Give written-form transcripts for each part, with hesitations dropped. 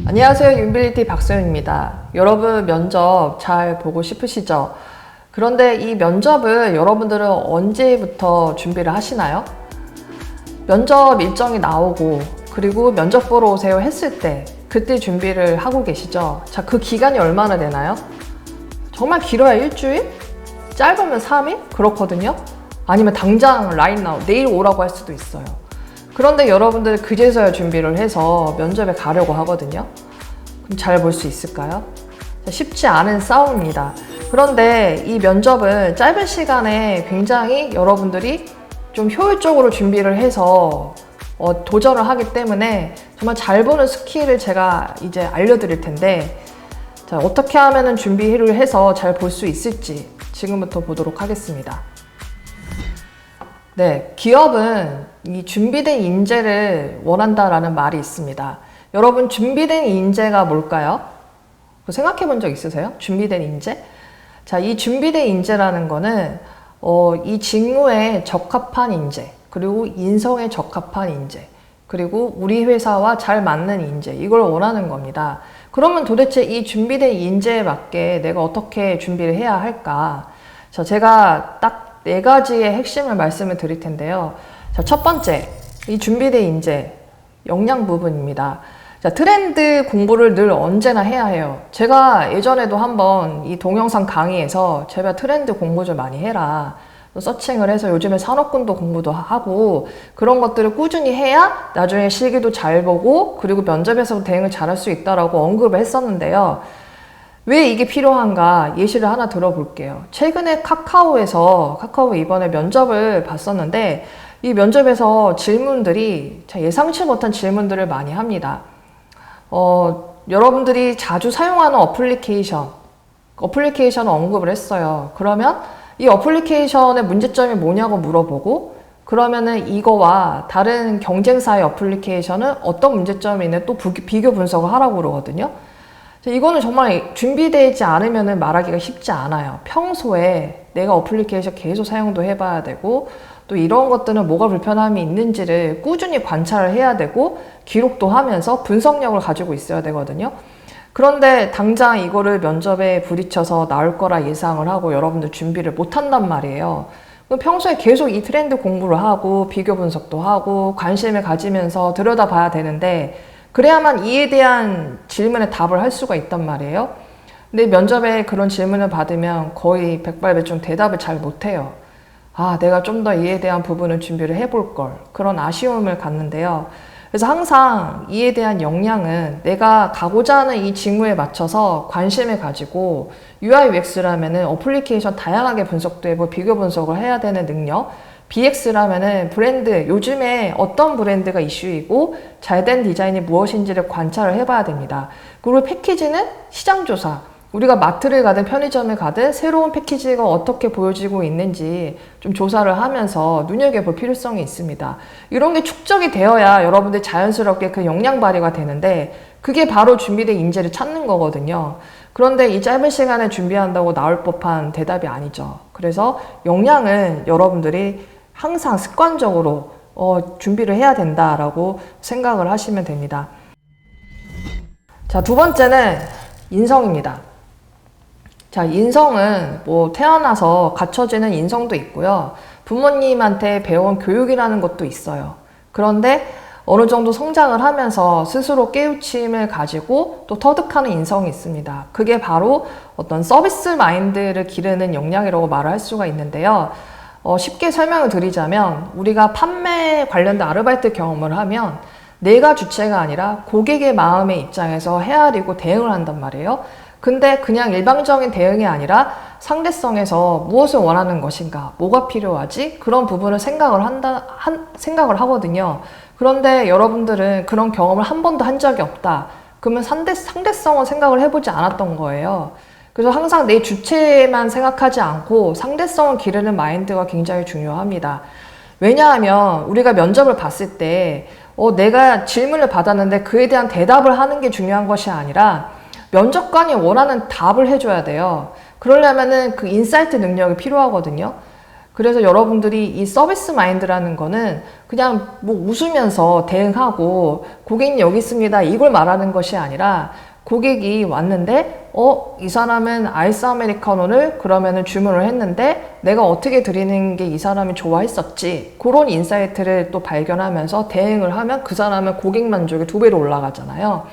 안녕하세요. 윤빌리티 박소연입니다. 여러분 면접 잘 보고 싶으시죠? 그런데 이 면접을 여러분들은 언제부터 준비를 하시나요? 면접 일정이 나오고 그리고 면접 보러 오세요 했을 때 그때 준비를 하고 계시죠? 자, 그 기간이 얼마나 되나요? 정말 길어야 일주일? 짧으면 3일? 그렇거든요? 아니면 당장 right now, 내일 오라고 할 수도 있어요. 그런데 여러분들 그제서야 준비를 해서 면접에 가려고 하거든요. 그럼 잘 볼 수 있을까요? 쉽지 않은 싸움입니다. 그런데 이 면접은 짧은 시간에 굉장히 여러분들이 좀 효율적으로 준비를 해서 도전을 하기 때문에 정말 잘 보는 스킬을 제가 이제 알려드릴 텐데, 자, 어떻게 하면 준비를 해서 잘 볼 수 있을지 지금부터 보도록 하겠습니다. 네, 기업은 이 준비된 인재를 원한다라는 말이 있습니다. 여러분, 준비된 인재가 뭘까요? 생각해 본 적 있으세요? 준비된 인재? 자, 이 준비된 인재라는 거는 이 직무에 적합한 인재, 그리고 인성에 적합한 인재, 그리고 우리 회사와 잘 맞는 인재, 이걸 원하는 겁니다. 그러면 도대체 이 준비된 인재에 맞게 내가 어떻게 준비를 해야 할까? 자, 제가 딱 4가지의 핵심을 말씀을 드릴 텐데요. 자, 첫 번째, 이 준비된 인재, 역량 부분입니다. 자, 트렌드 공부를 늘 언제나 해야 해요. 제가 예전에도 한번 이 동영상 강의에서 제발 트렌드 공부 좀 많이 해라, 서칭을 해서 요즘에 산업군도 공부도 하고 그런 것들을 꾸준히 해야 나중에 실기도 잘 보고 그리고 면접에서 대응을 잘할 수 있다라고 언급을 했었는데요. 왜 이게 필요한가 예시를 하나 들어볼게요. 최근에 카카오 이번에 면접을 봤었는데 이 면접에서 질문들이 예상치 못한 질문들을 많이 합니다. 여러분들이 자주 사용하는 어플리케이션을 언급을 했어요. 그러면 이 어플리케이션의 문제점이 뭐냐고 물어보고, 그러면은 이거와 다른 경쟁사의 어플리케이션은 어떤 문제점이 있는지 또 비교 분석을 하라고 그러거든요. 이거는 정말 준비되지 않으면 말하기가 쉽지 않아요. 평소에 내가 어플리케이션 계속 사용도 해봐야 되고, 또 이런 것들은 뭐가 불편함이 있는지를 꾸준히 관찰을 해야 되고, 기록도 하면서 분석력을 가지고 있어야 되거든요. 그런데 당장 이거를 면접에 부딪혀서 나올 거라 예상을 하고 여러분들 준비를 못 한단 말이에요. 평소에 계속 이 트렌드 공부를 하고, 비교 분석도 하고, 관심을 가지면서 들여다봐야 되는데, 그래야만 이에 대한 질문에 답을 할 수가 있단 말이에요. 근데 면접에 그런 질문을 받으면 거의 백발백중 대답을 잘 못해요. 아, 내가 좀 더 이에 대한 부분을 준비를 해볼 걸. 그런 아쉬움을 갖는데요. 그래서 항상 이에 대한 역량은 내가 가고자 하는 이 직무에 맞춰서 관심을 가지고, UI, UX라면은 어플리케이션 다양하게 분석도 해보고 비교 분석을 해야 되는 능력, BX라면은 브랜드, 요즘에 어떤 브랜드가 이슈이고 잘된 디자인이 무엇인지를 관찰을 해봐야 됩니다. 그리고 패키지는 시장조사, 우리가 마트를 가든 편의점을 가든 새로운 패키지가 어떻게 보여지고 있는지 좀 조사를 하면서 눈여겨볼 필요성이 있습니다. 이런 게 축적이 되어야 여러분들 자연스럽게 그 역량 발휘가 되는데, 그게 바로 준비된 인재를 찾는 거거든요. 그런데 이 짧은 시간에 준비한다고 나올 법한 대답이 아니죠. 그래서 역량은 여러분들이 항상 습관적으로 준비를 해야 된다라고 생각을 하시면 됩니다. 자, 두 번째는 인성입니다. 자, 인성은 뭐 태어나서 갖춰지는 인성도 있고요. 부모님한테 배운 교육이라는 것도 있어요. 그런데 어느 정도 성장을 하면서 스스로 깨우침을 가지고 또 터득하는 인성이 있습니다. 그게 바로 어떤 서비스 마인드를 기르는 역량이라고 말을 할 수가 있는데요. 쉽게 설명을 드리자면, 우리가 판매 관련된 아르바이트 경험을 하면 내가 주체가 아니라 고객의 마음의 입장에서 헤아리고 대응을 한단 말이에요. 근데 그냥 일방적인 대응이 아니라 상대성에서 무엇을 원하는 것인가, 뭐가 필요하지? 그런 부분을 생각을 하거든요. 그런데 여러분들은 그런 경험을 한 번도 한 적이 없다. 그러면 상대성은 생각을 해보지 않았던 거예요. 그래서 항상 내 주체만 생각하지 않고 상대성을 기르는 마인드가 굉장히 중요합니다. 왜냐하면 우리가 면접을 봤을 때 내가 질문을 받았는데 그에 대한 대답을 하는 게 중요한 것이 아니라 면접관이 원하는 답을 해줘야 돼요. 그러려면은 그 인사이트 능력이 필요하거든요. 그래서 여러분들이 이 서비스 마인드라는 거는 그냥 뭐 웃으면서 대응하고 고객님 여기 있습니다 이걸 말하는 것이 아니라 고객이 왔는데 이 사람은 아이스 아메리카노를 그러면은 주문을 했는데 내가 어떻게 드리는 게 이 사람이 좋아했었지, 그런 인사이트를 또 발견하면서 대응을 하면 그 사람은 고객 만족이 2배로 올라가잖아요.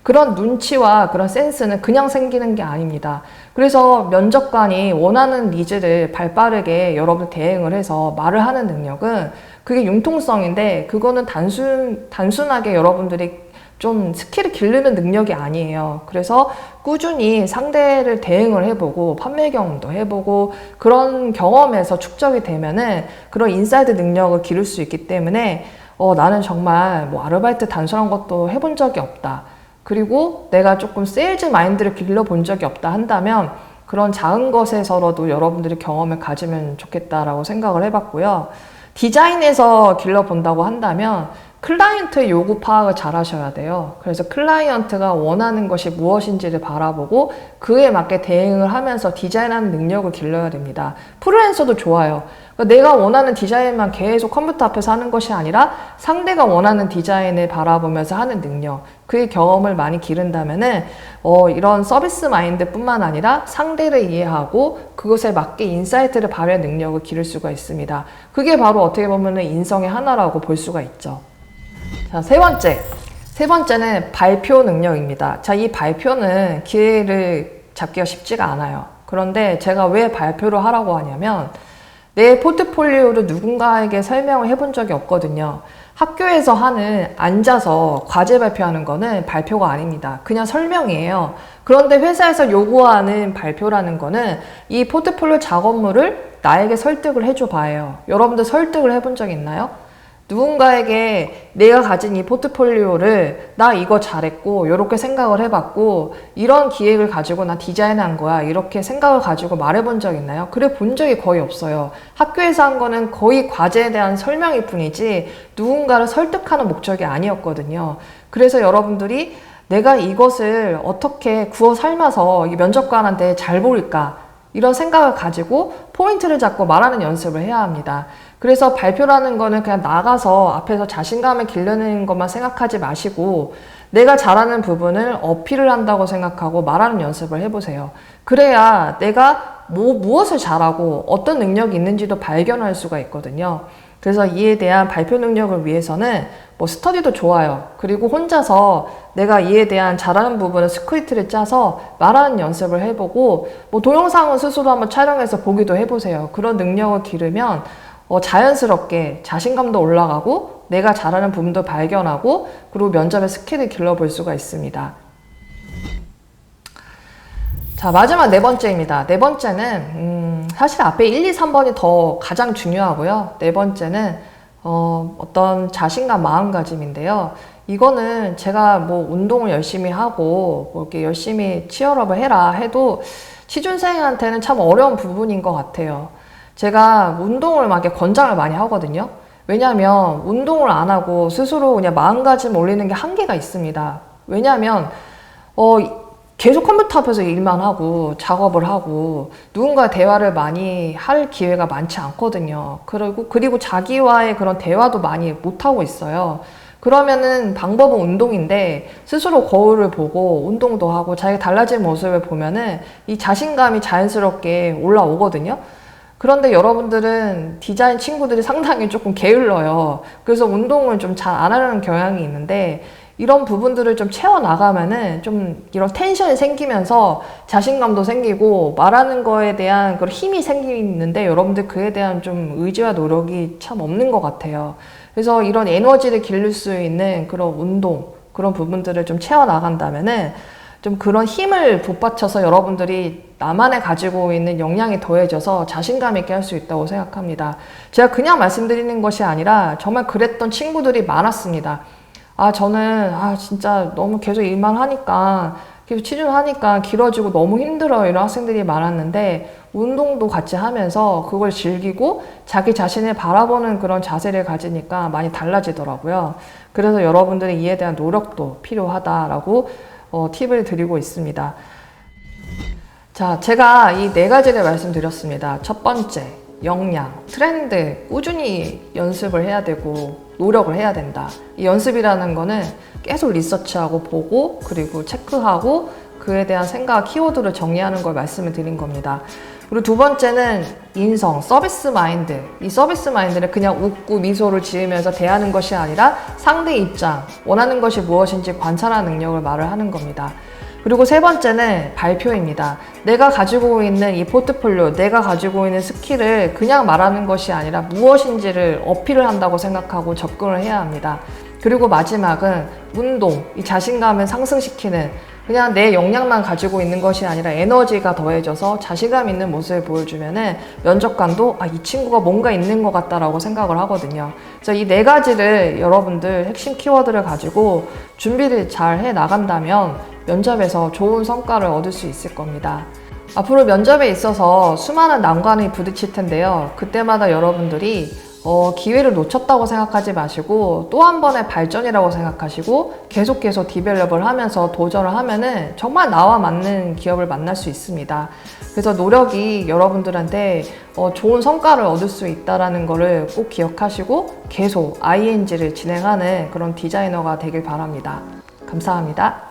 그런 눈치와 그런 센스는 그냥 생기는 게 아닙니다. 그래서 면접관이 원하는 니즈를 발빠르게 여러분 대응을 해서 말을 하는 능력은 그게 융통성인데, 그거는 단순하게 여러분들이 좀 스킬을 기르는 능력이 아니에요. 그래서 꾸준히 상대를 대응을 해보고 판매 경험도 해보고 그런 경험에서 축적이 되면은 그런 인사이드 능력을 기를 수 있기 때문에 나는 정말 뭐 아르바이트 단순한 것도 해본 적이 없다, 그리고 내가 조금 세일즈 마인드를 길러본 적이 없다 한다면 그런 작은 것에서라도 여러분들이 경험을 가지면 좋겠다라고 생각을 해봤고요. 디자인에서 길러본다고 한다면 클라이언트의 요구 파악을 잘 하셔야 돼요. 그래서 클라이언트가 원하는 것이 무엇인지를 바라보고 그에 맞게 대응을 하면서 디자인하는 능력을 길러야 됩니다. 프리랜서도 좋아요. 그러니까 내가 원하는 디자인만 계속 컴퓨터 앞에서 하는 것이 아니라 상대가 원하는 디자인을 바라보면서 하는 능력, 그의 경험을 많이 기른다면은 이런 서비스 마인드 뿐만 아니라 상대를 이해하고 그것에 맞게 인사이트를 발휘할 능력을 기를 수가 있습니다. 그게 바로 어떻게 보면은 인성의 하나라고 볼 수가 있죠. 자, 세 번째는 발표 능력입니다. 자, 이 발표는 기회를 잡기가 쉽지가 않아요. 그런데 제가 왜 발표를 하라고 하냐면 내 포트폴리오를 누군가에게 설명을 해본 적이 없거든요. 학교에서 하는 앉아서 과제 발표하는 거는 발표가 아닙니다. 그냥 설명이에요. 그런데 회사에서 요구하는 발표라는 거는 이 포트폴리오 작업물을 나에게 설득을 해줘 봐요. 여러분들 설득을 해본 적 있나요? 누군가에게 내가 가진 이 포트폴리오를 나 이거 잘했고 이렇게 생각을 해봤고 이런 기획을 가지고 나 디자인한 거야 이렇게 생각을 가지고 말해본 적 있나요? 그래 본 적이 거의 없어요. 학교에서 한 거는 거의 과제에 대한 설명일 뿐이지 누군가를 설득하는 목적이 아니었거든요. 그래서 여러분들이 내가 이것을 어떻게 구워 삶아서 이 면접관한테 잘 보일까 이런 생각을 가지고 포인트를 잡고 말하는 연습을 해야 합니다. 그래서 발표라는 거는 그냥 나가서 앞에서 자신감을 기르는 것만 생각하지 마시고 내가 잘하는 부분을 어필을 한다고 생각하고 말하는 연습을 해보세요. 그래야 내가 무엇을 잘하고 어떤 능력이 있는지도 발견할 수가 있거든요. 그래서 이에 대한 발표 능력을 위해서는 뭐 스터디도 좋아요. 그리고 혼자서 내가 이에 대한 잘하는 부분을 스크립트를 짜서 말하는 연습을 해보고 뭐 동영상은 스스로 한번 촬영해서 보기도 해보세요. 그런 능력을 기르면 자연스럽게 자신감도 올라가고 내가 잘하는 부분도 발견하고 그리고 면접의 스킬을 길러볼 수가 있습니다. 자, 마지막 네 번째입니다. 네 번째는 사실 앞에 1, 2, 3번이 더 가장 중요하고요. 네 번째는 어떤 자신감, 마음가짐인데요. 이거는 제가 뭐 운동을 열심히 하고 뭐 이렇게 열심히 치열업을 해라 해도 취준생한테는 참 어려운 부분인 것 같아요. 제가 운동을 막 이렇게 권장을 많이 하거든요. 왜냐하면 운동을 안 하고 스스로 그냥 마음가짐 올리는 게 한계가 있습니다. 왜냐하면 계속 컴퓨터 앞에서 일만 하고 작업을 하고 누군가 대화를 많이 할 기회가 많지 않거든요. 그리고 자기와의 그런 대화도 많이 못하고 있어요. 그러면은 방법은 운동인데 스스로 거울을 보고 운동도 하고 자기가 달라진 모습을 보면은 이 자신감이 자연스럽게 올라오거든요. 그런데 여러분들은 디자인 친구들이 상당히 조금 게을러요. 그래서 운동을 좀 잘 안 하려는 경향이 있는데 이런 부분들을 좀 채워나가면은 좀 이런 텐션이 생기면서 자신감도 생기고 말하는 거에 대한 그런 힘이 생기는데 여러분들 그에 대한 좀 의지와 노력이 참 없는 것 같아요. 그래서 이런 에너지를 기를 수 있는 그런 운동, 그런 부분들을 좀 채워나간다면은 좀 그런 힘을 북받쳐서 여러분들이 나만의 가지고 있는 역량이 더해져서 자신감 있게 할 수 있다고 생각합니다. 제가 그냥 말씀드리는 것이 아니라 정말 그랬던 친구들이 많았습니다. 저는 진짜 너무 계속 일만 하니까 계속 취준하니까 길어지고 너무 힘들어요. 이런 학생들이 많았는데 운동도 같이 하면서 그걸 즐기고 자기 자신을 바라보는 그런 자세를 가지니까 많이 달라지더라고요. 그래서 여러분들이 이에 대한 노력도 필요하다라고 팁을 드리고 있습니다. 자, 제가 이 네 가지를 말씀드렸습니다. 첫 번째, 역량, 트렌드 꾸준히 연습을 해야 되고 노력을 해야 된다. 이 연습이라는 거는 계속 리서치하고 보고 그리고 체크하고 그에 대한 생각, 키워드를 정리하는 걸 말씀을 드린 겁니다. 그리고 두 번째는 인성, 서비스 마인드. 이 서비스 마인드는 그냥 웃고 미소를 지으면서 대하는 것이 아니라 상대 입장, 원하는 것이 무엇인지 관찰하는 능력을 말을 하는 겁니다. 그리고 세 번째는 발표입니다. 내가 가지고 있는 이 포트폴리오, 내가 가지고 있는 스킬을 그냥 말하는 것이 아니라 무엇인지를 어필을 한다고 생각하고 접근을 해야 합니다. 그리고 마지막은 운동, 이 자신감을 상승시키는 그냥 내 역량만 가지고 있는 것이 아니라 에너지가 더해져서 자신감 있는 모습을 보여주면은 면접관도 이 친구가 뭔가 있는 것 같다라고 생각을 하거든요. 그래서 이 네 가지를 여러분들 핵심 키워드를 가지고 준비를 잘 해 나간다면 면접에서 좋은 성과를 얻을 수 있을 겁니다. 앞으로 면접에 있어서 수많은 난관이 부딪힐 텐데요. 그때마다 여러분들이 기회를 놓쳤다고 생각하지 마시고 또 한 번의 발전이라고 생각하시고 계속 디벨롭을 하면서 도전을 하면은 정말 나와 맞는 기업을 만날 수 있습니다. 그래서 노력이 여러분들한테 좋은 성과를 얻을 수 있다는 거를 꼭 기억하시고 계속 ING를 진행하는 그런 디자이너가 되길 바랍니다. 감사합니다.